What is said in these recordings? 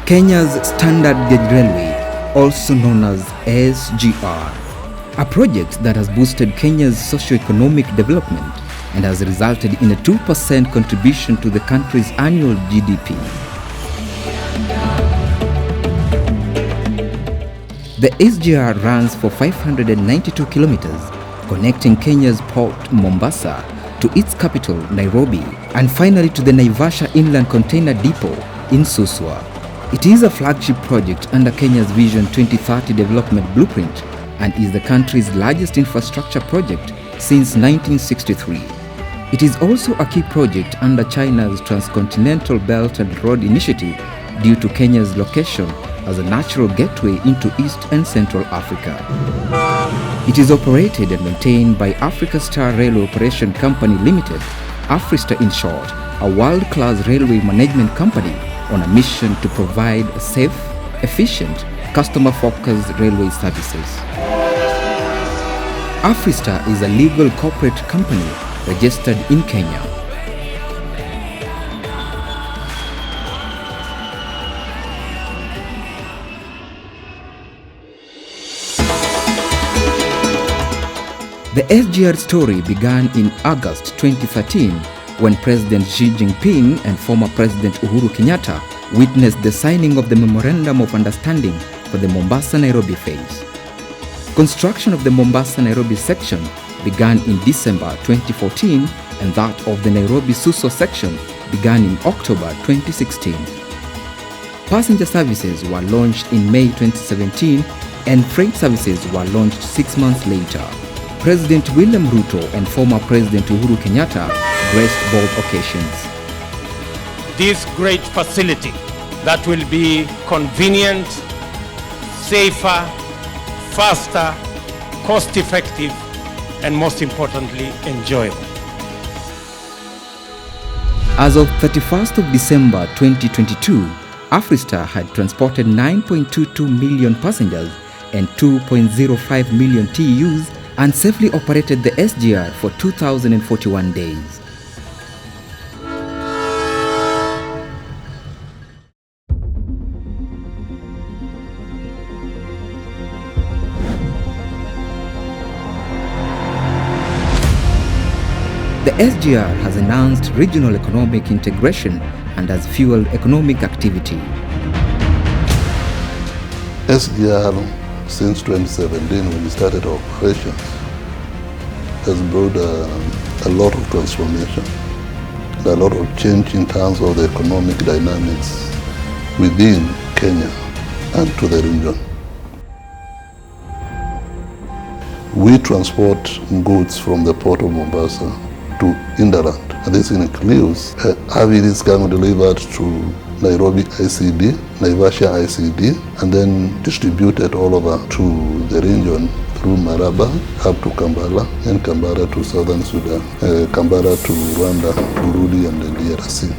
Kenya's Standard Gauge Railway, also known as SGR, a project that has boosted Kenya's socio-economic development and has resulted in a 2% contribution to the country's annual GDP. The SGR runs for 592 kilometers, connecting Kenya's port Mombasa to its capital Nairobi, and finally to the Naivasha Inland Container Depot in Suswa. It is a flagship project under Kenya's Vision 2030 development blueprint and is the country's largest infrastructure project since 1963. It is also a key project under China's Transcontinental Belt and Road Initiative due to Kenya's location as a natural gateway into East and Central Africa. It is operated and maintained by Africa Star Railway Operation Company Limited, Afrista in short, a world-class railway management company on a mission to provide safe, efficient, customer-focused railway services. Afrista is a legal corporate company registered in Kenya. The SGR story began in August 2013 when President Xi Jinping and former President Uhuru Kenyatta witnessed the signing of the Memorandum of Understanding for the Mombasa-Nairobi phase. Construction of the Mombasa-Nairobi section began in December 2014 and that of the Nairobi-Suswa section began in October 2016. Passenger services were launched in May 2017 and freight services were launched 6 months later. President William Ruto and former President Uhuru Kenyatta graced both occasions. This great facility that will be convenient, safer, faster, cost-effective, and most importantly, enjoyable. As of 31st of December 2022, Afrista had transported 9.22 million passengers and 2.05 million TEUs and safely operated the SGR for 2,041 days. The SGR has enhanced regional economic integration and has fueled economic activity. SGR, since 2017 when we started operations, has brought a lot of transformation, a lot of change in terms of the economic dynamics within Kenya and to the region. We transport goods from the port of Mombasa to Inland, and this includes having this cargo delivered to Nairobi ICD, Naivasha ICD, and then distributed all over to the region through Maraba up to Kampala, and Kampala to Southern Sudan, Kampala to Rwanda, Burundi, and the DRC.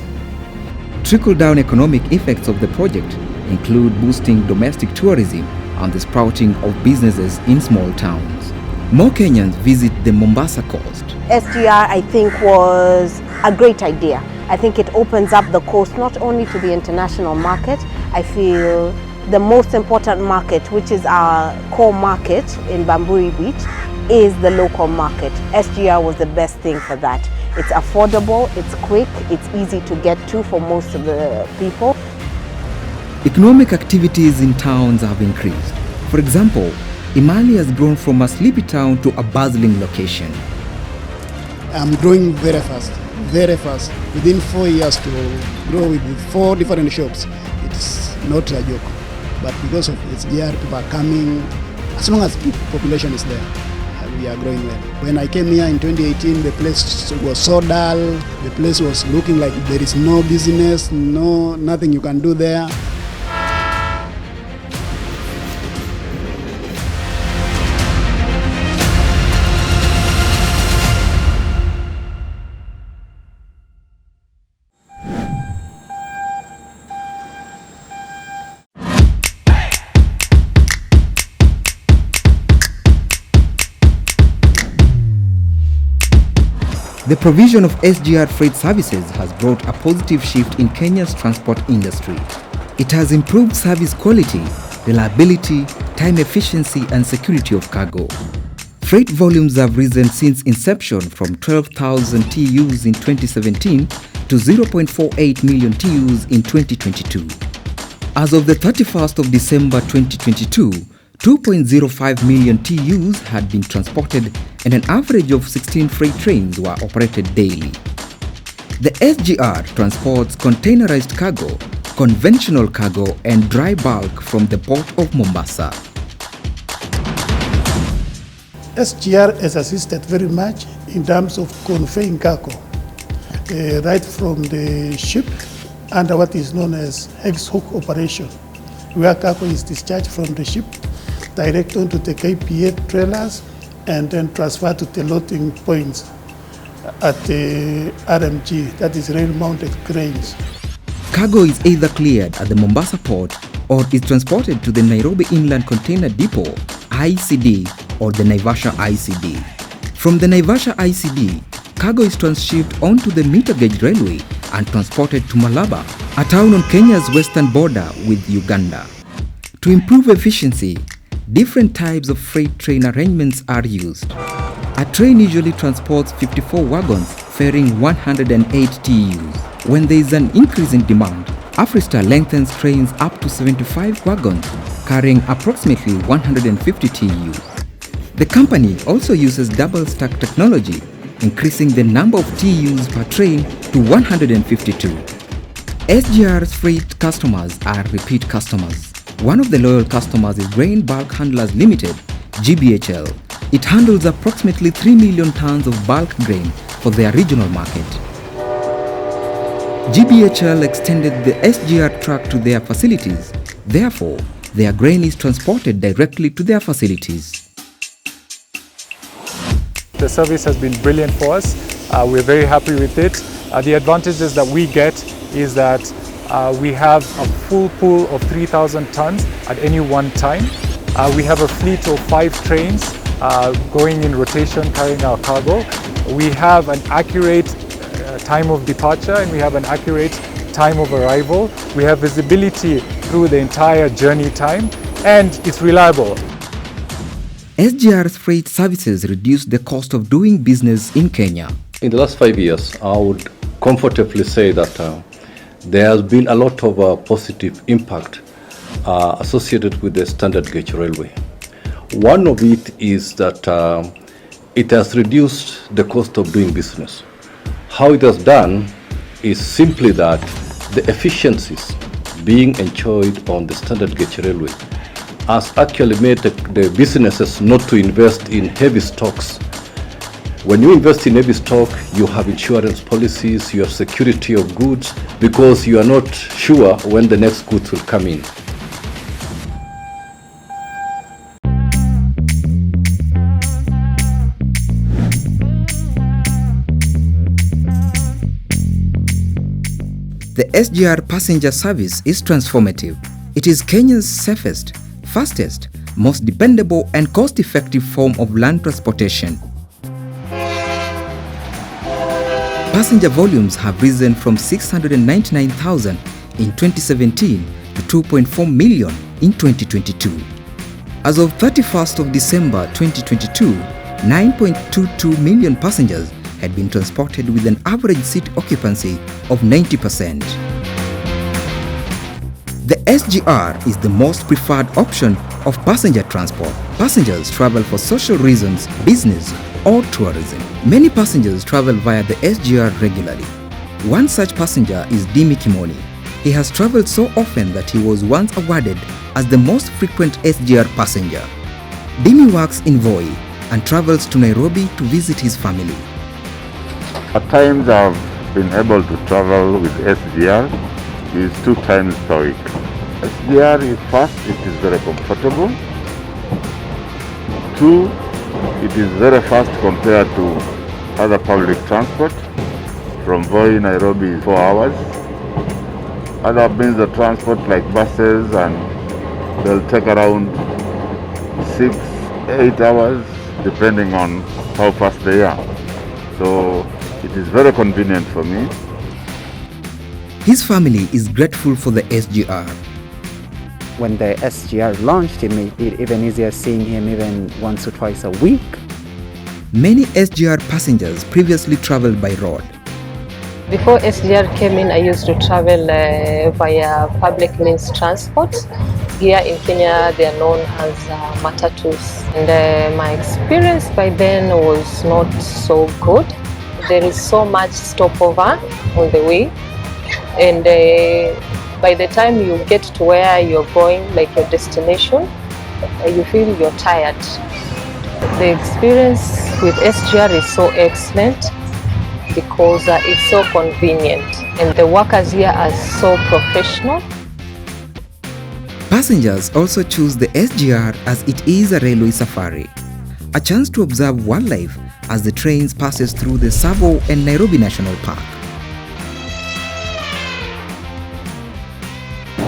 Trickle-down economic effects of the project include boosting domestic tourism and the sprouting of businesses in small towns. More Kenyans visit the Mombasa coast. SGR, I think, was a great idea. I think it opens up the coast not only to the international market. I feel the most important market, which is our core market in Bamburi Beach, is the local market. SGR was the best thing for that. It's affordable, it's quick, it's easy to get to for most of the people. Economic activities in towns have increased. For example, Imali has grown from a sleepy town to a bustling location. I'm growing very fast, very fast. Within 4 years to grow with 4 different shops, it's not a joke. But because of SGR, people are coming. As long as population is there, we are growing well. When I came here in 2018, the place was so dull. The place was looking like there is no business, nothing you can do there. The provision of SGR freight services has brought a positive shift in Kenya's transport industry. It has improved service quality, reliability, time efficiency and security of cargo. Freight volumes have risen since inception from 12,000 TEUs in 2017 to 0.48 million TEUs in 2022. As of the 31st of December 2022, 2.05 million TEUs had been transported and an average of 16 freight trains were operated daily. The SGR transports containerized cargo, conventional cargo and dry bulk from the port of Mombasa. SGR has assisted very much in terms of conveying cargo, right from the ship under what is known as hex-hook operation, where cargo is discharged from the ship direct onto the KPA trailers and then transferred to the loading points at the RMG, that is rail-mounted cranes. Cargo is either cleared at the Mombasa port or is transported to the Nairobi Inland Container Depot, ICD, or the Naivasha ICD. From the Naivasha ICD, cargo is transshipped onto the meter gauge railway and transported to Malaba, a town on Kenya's western border with Uganda. To improve efficiency, different types of freight train arrangements are used. A train usually transports 54 wagons ferrying 108 TEUs. When there is an increase in demand, Afristar lengthens trains up to 75 wagons carrying approximately 150 TEUs. The company also uses double stack technology, increasing the number of TEUs per train to 152. SGR's freight customers are repeat customers. One of the loyal customers is Grain Bulk Handlers Limited, GBHL. It handles approximately 3 million tons of bulk grain for their regional market. GBHL extended the SGR truck to their facilities. Therefore, their grain is transported directly to their facilities. The service has been brilliant for us. We're very happy with it. The advantages that we get is that we have a full pool of 3,000 tons at any one time. We have a fleet of 5 trains going in rotation carrying our cargo. We have an accurate time of departure and we have an accurate time of arrival. We have visibility through the entire journey time and it's reliable. SGR's freight services reduce the cost of doing business in Kenya. In the last 5 years, I would comfortably say that there has been a lot of positive impact associated with the standard gauge railway. One of it is that it has reduced the cost of doing business. How it has done is simply that the efficiencies being enjoyed on the standard gauge railway has actually made the businesses not to invest in heavy stocks. When you invest in heavy stock, you have insurance policies, you have security of goods, because you are not sure when the next goods will come in. The SGR passenger service is transformative. It is Kenya's safest, fastest, most dependable and cost-effective form of land transportation. Passenger volumes have risen from 699,000 in 2017 to 2.4 million in 2022. As of 31st of December 2022, 9.22 million passengers had been transported with an average seat occupancy of 90%. The SGR is the most preferred option of passenger transport. Passengers travel for social reasons, business, or tourism. Many passengers travel via the SGR regularly. One such passenger is Dimi Kimoni. He has traveled so often that he was once awarded as the most frequent SGR passenger. Dimi works in Voi and travels to Nairobi to visit his family. At times I've been able to travel with SGR is 2 times per week. SGR is fast, it is very comfortable. 2, it is very fast compared to other public transport. From Voi, Nairobi is 4 hours. Other means of transport like buses and they'll take around 6, 8 hours depending on how fast they are. So it is very convenient for me. His family is grateful for the SGR. When the SGR launched, it made it even easier seeing him even once or twice a week. Many SGR passengers previously traveled by road. Before SGR came in, I used to travel via public means transport. Here in Kenya, they are known as matatus. And my experience by then was not so good. There is so much stopover on the way. And by the time you get to where you're going, like your destination, you feel you're tired. The experience with SGR is so excellent because it's so convenient and the workers here are so professional. Passengers also choose the SGR as it is a railway safari, a chance to observe wildlife as the trains passes through the Tsavo and Nairobi National Park.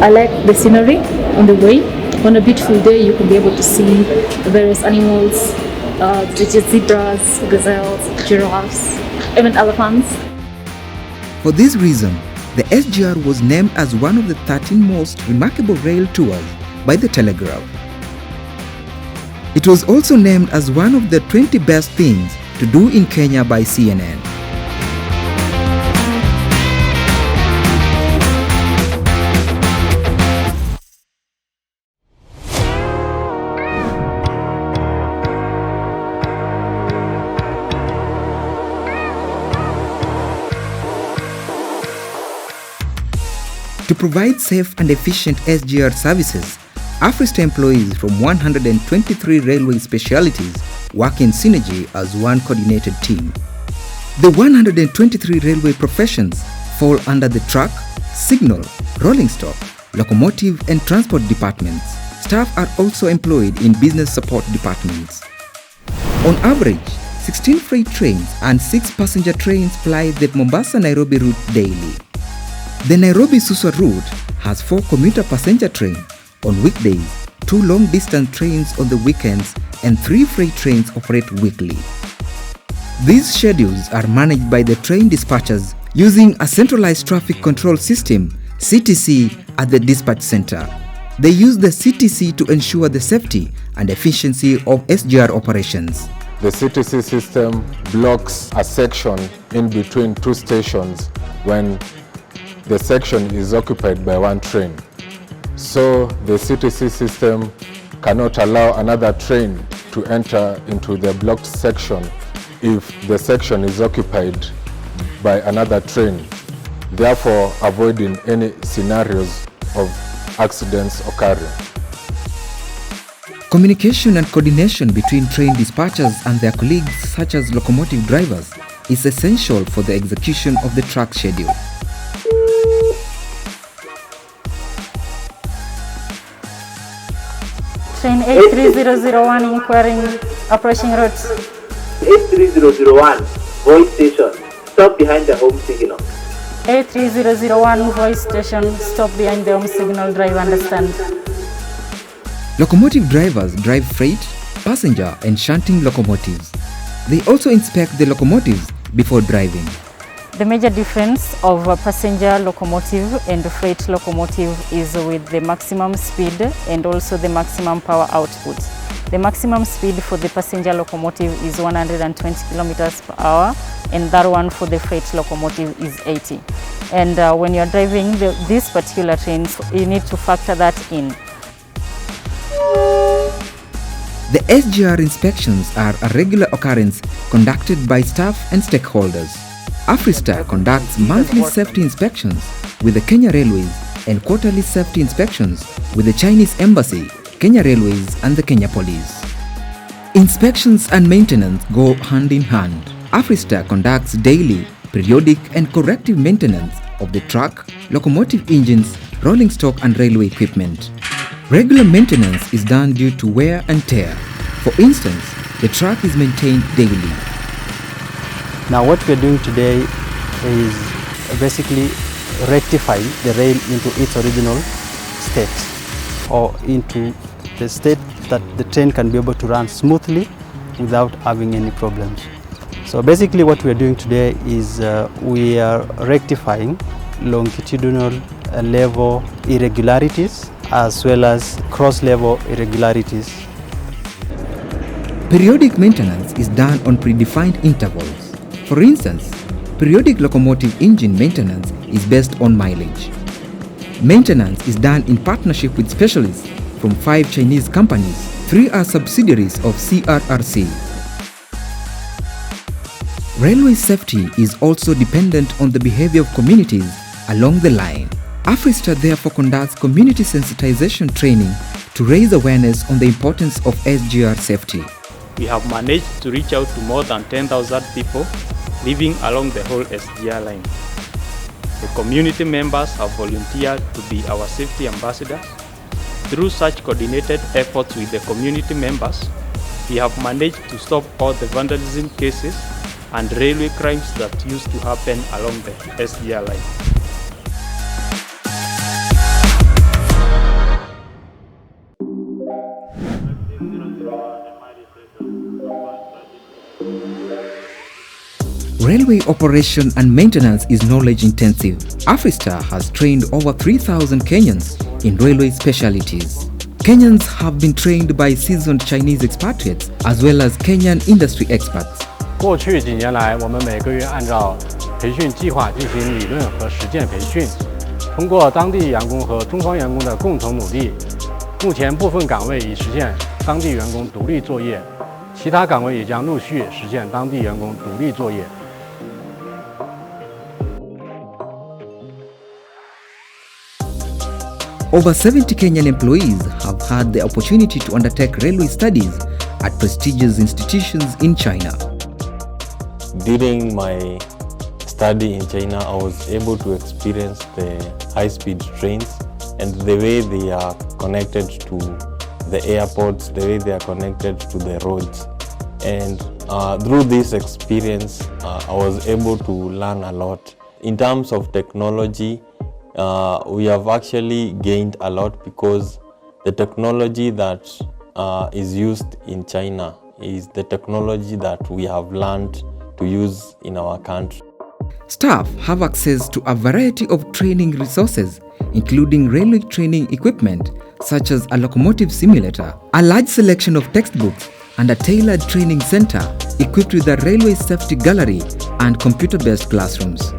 I like the scenery on the way. On a beautiful day, you can be able to see various animals, such as zebras, gazelles, giraffes, even elephants. For this reason, the SGR was named as one of the 13 most remarkable rail tours by The Telegraph. It was also named as one of the 20 best things to do in Kenya by CNN. To provide safe and efficient SGR services, Afrista employees from 123 railway specialities work in synergy as one coordinated team. The 123 railway professions fall under the track, signal, rolling stock, locomotive and transport departments. Staff are also employed in business support departments. On average, 16 freight trains and 6 passenger trains ply the Mombasa-Nairobi route daily. The Nairobi-Suswa route has 4 commuter passenger trains on weekdays, 2 long-distance trains on the weekends, and 3 freight trains operate weekly. These schedules are managed by the train dispatchers using a centralized traffic control system, CTC, at the dispatch center. They use the CTC to ensure the safety and efficiency of SGR operations. The CTC system blocks a section in between 2 stations when the section is occupied by 1 train. So the CTC system cannot allow another train to enter into the blocked section if the section is occupied by another train, therefore avoiding any scenarios of accidents occurring. Communication and coordination between train dispatchers and their colleagues, such as locomotive drivers, is essential for the execution of the track schedule. Train 83001 inquiring approaching route. 83001, voice station, stop behind the home signal. 83001 voice station, stop behind the home signal, drive understand. Locomotive drivers drive freight, passenger and shunting locomotives. They also inspect the locomotives before driving. The major difference of a passenger locomotive and a freight locomotive is with the maximum speed and also the maximum power output. The maximum speed for the passenger locomotive is 120 kilometers per hour, and that one for the freight locomotive is 80. And when you're driving these particular trains, you need to factor that in. The SGR inspections are a regular occurrence conducted by staff and stakeholders. Afrista conducts monthly safety inspections with the Kenya Railways and quarterly safety inspections with the Chinese Embassy, Kenya Railways and the Kenya Police. Inspections and maintenance go hand in hand. Afrista conducts daily, periodic and corrective maintenance of the track, locomotive engines, rolling stock and railway equipment. Regular maintenance is done due to wear and tear. For instance, the track is maintained daily. Now what we are doing today is basically rectifying the rail into its original state, or into the state that the train can be able to run smoothly without having any problems. So basically what we are doing today is we are rectifying longitudinal level irregularities as well as cross-level irregularities. Periodic maintenance is done on predefined intervals. For instance, periodic locomotive engine maintenance is based on mileage. Maintenance is done in partnership with specialists from 5 Chinese companies. 3 are subsidiaries of CRRC. Railway safety is also dependent on the behavior of communities along the line. AFRISTA therefore conducts community sensitization training to raise awareness on the importance of SGR safety. We have managed to reach out to more than 10,000 people living along the whole SGR line. The community members have volunteered to be our safety ambassadors. Through such coordinated efforts with the community members, we have managed to stop all the vandalism cases and railway crimes that used to happen along the SGR line. Railway operation and maintenance is knowledge intensive. AFRISTA has trained over 3,000 Kenyans in railway specialties. Kenyans have been trained by seasoned Chinese expatriates as well as Kenyan industry experts. 过去几年来，我们每个月按照培训计划进行理论和实践培训。通过当地员工和中方员工的共同努力，目前部分岗位已实现当地员工独立作业，其他岗位也将陆续实现当地员工独立作业。 Over 70 Kenyan employees have had the opportunity to undertake railway studies at prestigious institutions in China. During my study in China, I was able to experience the high-speed trains and the way they are connected to the airports, the way they are connected to the roads. And through this experience, I was able to learn a lot. In terms of technology, we have actually gained a lot because the technology that is used in China is the technology that we have learned to use in our country. Staff have access to a variety of training resources, including railway training equipment such as a locomotive simulator, a large selection of textbooks, and a tailored training center equipped with a railway safety gallery and computer-based classrooms.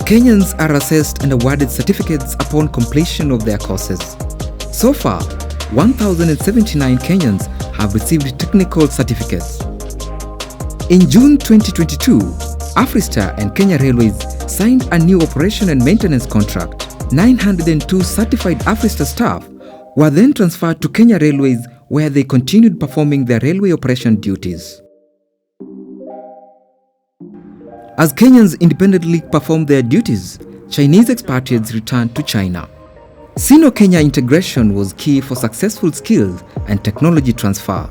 Kenyans are assessed and awarded certificates upon completion of their courses. So far, 1,079 Kenyans have received technical certificates. In June 2022, AFRISTA and Kenya Railways signed a new operation and maintenance contract. 902 certified AFRISTA staff were then transferred to Kenya Railways, where they continued performing their railway operation duties. As Kenyans independently perform their duties, Chinese expatriates returned to China. Sino-Kenya integration was key for successful skills and technology transfer.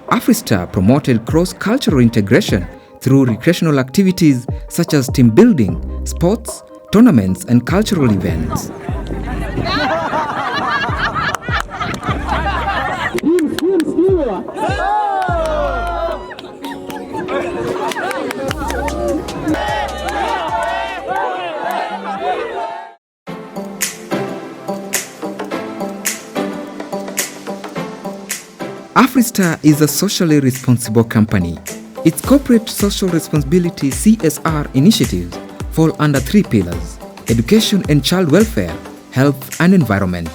AFRISTA promoted cross-cultural integration through recreational activities such as team building, sports, tournaments, and cultural events. AFRISTA is a socially responsible company. Its corporate social responsibility (CSR) initiatives fall under 3 pillars: education and child welfare, health and environment.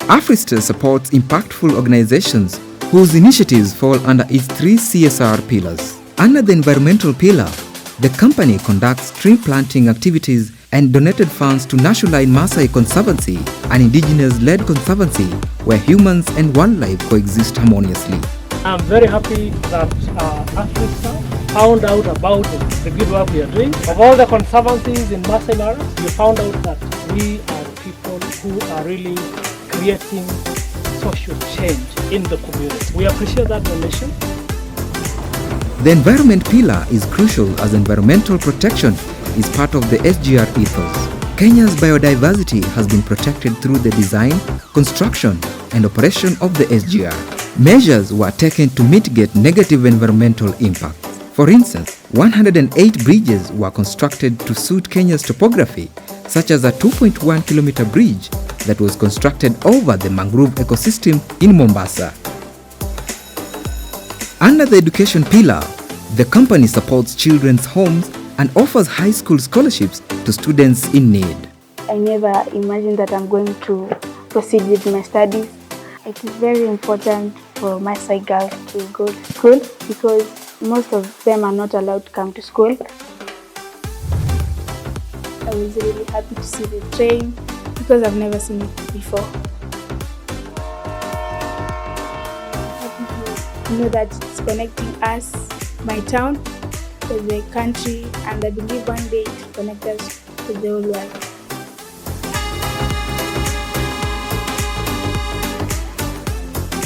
AFRISTA supports impactful organizations whose initiatives fall under its 3 CSR pillars. Under the environmental pillar, the company conducts tree planting activities and donated funds to National Maasai Conservancy, an indigenous-led conservancy where humans and wildlife coexist harmoniously. I'm very happy that AFRISTA found out about the good work we are doing. Of all the conservancies in Maasai Mara, we found out that we are people who are really creating social change in the community. We appreciate that donation. The environment pillar is crucial as environmental protection is part of the SGR ethos. Kenya's biodiversity has been protected through the design, construction, and operation of the SGR. Measures were taken to mitigate negative environmental impacts. For instance, 108 bridges were constructed to suit Kenya's topography, such as a 2.1-kilometer bridge that was constructed over the mangrove ecosystem in Mombasa. Under the education pillar, the company supports children's homes and offers high school scholarships to students in need. I never imagined that I'm going to proceed with my studies. It is very important for Maasai girls to go to school because most of them are not allowed to come to school. I was really happy to see the train because I've never seen it before. Happy to know that it's connecting us, my town, to the country, and I believe one day it will connect us to the whole world.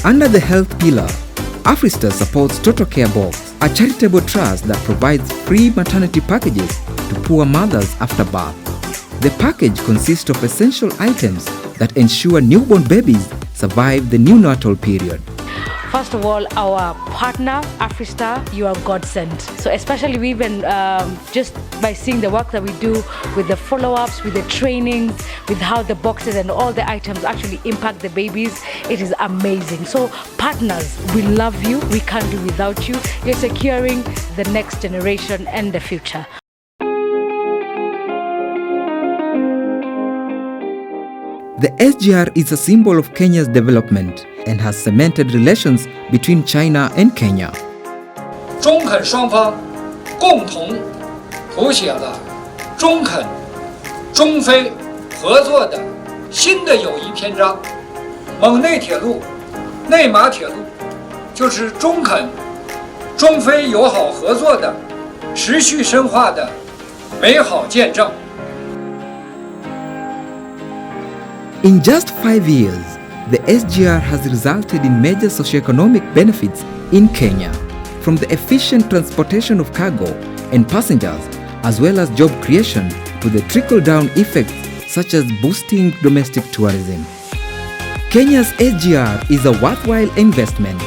Under the health pillar, Afrista supports Total Care Box, a charitable trust that provides free maternity packages to poor mothers after birth. The package consists of essential items that ensure newborn babies survive the neonatal period. First of all, our partner, Afrista, you are godsend. So especially we've been, just by seeing the work that we do with the follow-ups, with the trainings, with how the boxes and all the items actually impact the babies, it is amazing. So partners, we love you, we can't do without you. You're securing the next generation and the future. The SGR is a symbol of Kenya's development and has cemented relations between China and Kenya. 中肯双方共同谱写了中肯、中非合作的新的友谊篇章。蒙内铁路、内马铁路就是中肯、中非友好合作的持续深化的美好见证。 In just 5 years, the SGR has resulted in major socioeconomic benefits in Kenya, from the efficient transportation of cargo and passengers, as well as job creation, to the trickle-down effects such as boosting domestic tourism. Kenya's SGR is a worthwhile investment.